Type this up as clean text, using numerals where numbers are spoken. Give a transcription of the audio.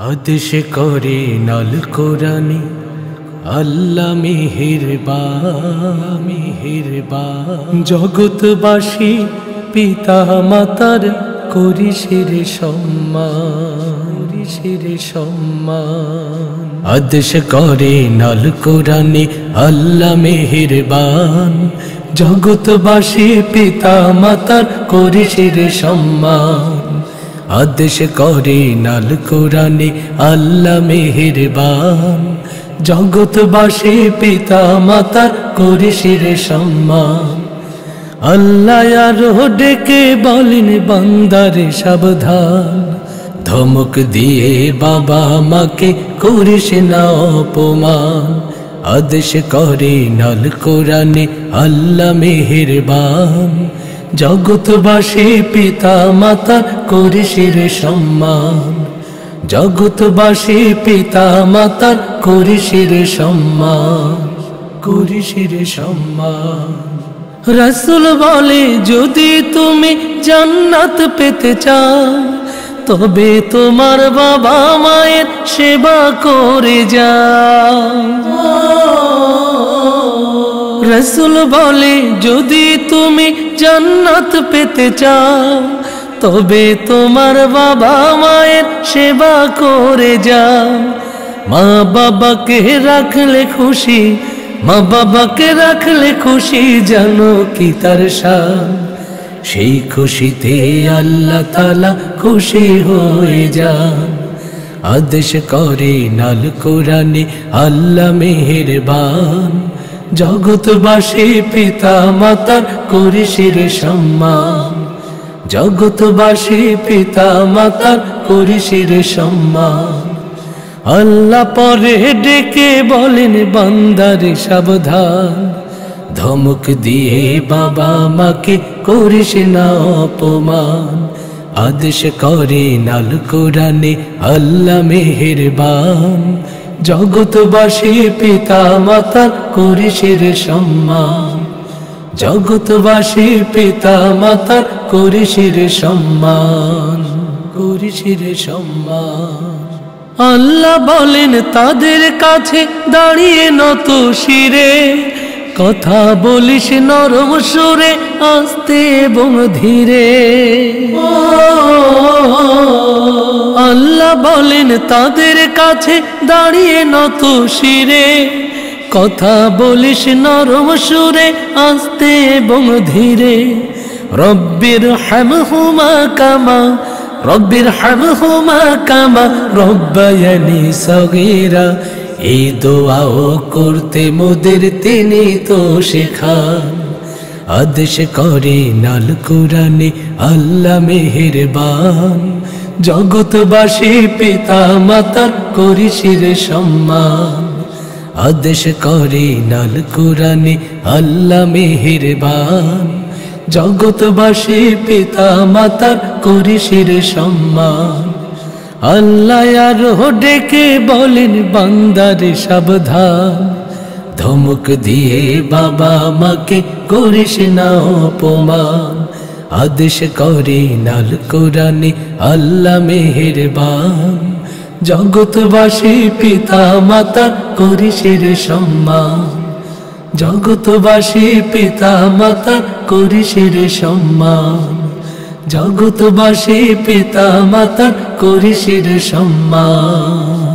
আদেশ করে নাল কোরআনে আল্লাহ মেহেরবান জগৎবাসী পিতা মাতার করিস রে সম্মান আদেশ করে নাল কোরআনে আল্লাহ মেহেরবান জগৎবাসী পিতা মাতার করিস রে সম্মান আদেশ করে নাল কোরআনে আল্লাহ মেহেরবান জগৎবাসী পিতা মাতার করিস রে সম্মান আল্লাহ আরো ডেকে বলেন বান্দারে সাবধান ধমক দিয়ে বাবা মাকে করিস না অপমান আদেশ করে নাল কোরআনে আল্লাহ মেহেরবান জগৎবাসী পিতা মাতা করিস রে সম্মান জগৎবাসী পিতা মাতার করিস রে সম্মান রাসূল বলে যদি তুমি জান্নাত পেতে চাও তবে তোমার বাবা মায়ের সেবা করে যাও রাসূল বলে যদি তুমি জান্নাত পেতে চাও তবে তোমার বাবা মায়ের সেবা করে যাও মা বাবাকে রাখলে খুশি জানো কি তার শান সেই খুশিতে আল্লাহ তাআলা খুশি হয়ে যান আদেশ করে নাল কোরআনে আল্লাহ মেহেরবান জগৎবাসী পিতা মাতার করিস রে সম্মান জগৎবাসী পিতা মাতার করিস রে সম্মান আল্লাহ পরে ডেকে বলেন বান্দারে সাবধান ধমক দিয়ে বাবা মাকে করিস না অপমান আদেশ করে নাল কোরআনে আল্লাহ মেহেরবান জগৎবাসী পিতা মাতার করিস রে সম্মান জগৎবাসী পিতা মাতার করিস রে সম্মান আল্লাহ বলেন তাদের কাছে দাঁড়িয়ে নত শিরে কথা বলিস নরম সুরে আস্তে এবং ধীরে আল্লাহ বলেন তাদের কাছে দাঁড়িয়ে নত শিরে কথা বলিস নরম সুরে আস্তে এবং ধীরে রব্বির হামহুমা কামা রব্বায়ানি সগীরা এই দোয়াও করতে মোদের তিনি তো শেখান আদেশ করে নাল কোরআনে আল্লাহ মেহেরবান জগৎবাসী পিতা মাতার করিস রে সম্মান আদেশ করে নাল কোরআনে আল্লাহ মেহেরবান জগৎবাসী পিতা মাতার করিস রে সম্মান আল্লাহ আরো ডেকে বলেন বান্দারে সাবধান ধমক দিয়ে বাবা মাকে করিস না অপমান আদেশ করে নাল কোরআনে আল্লাহ মেহেরবান জগৎবাসী পিতা মাতার করিস রে সম্মান জগৎবাসী পিতা মাতার করিস রে সম্মান জগৎবাসী পিতা মাতার করিস রে সম্মান।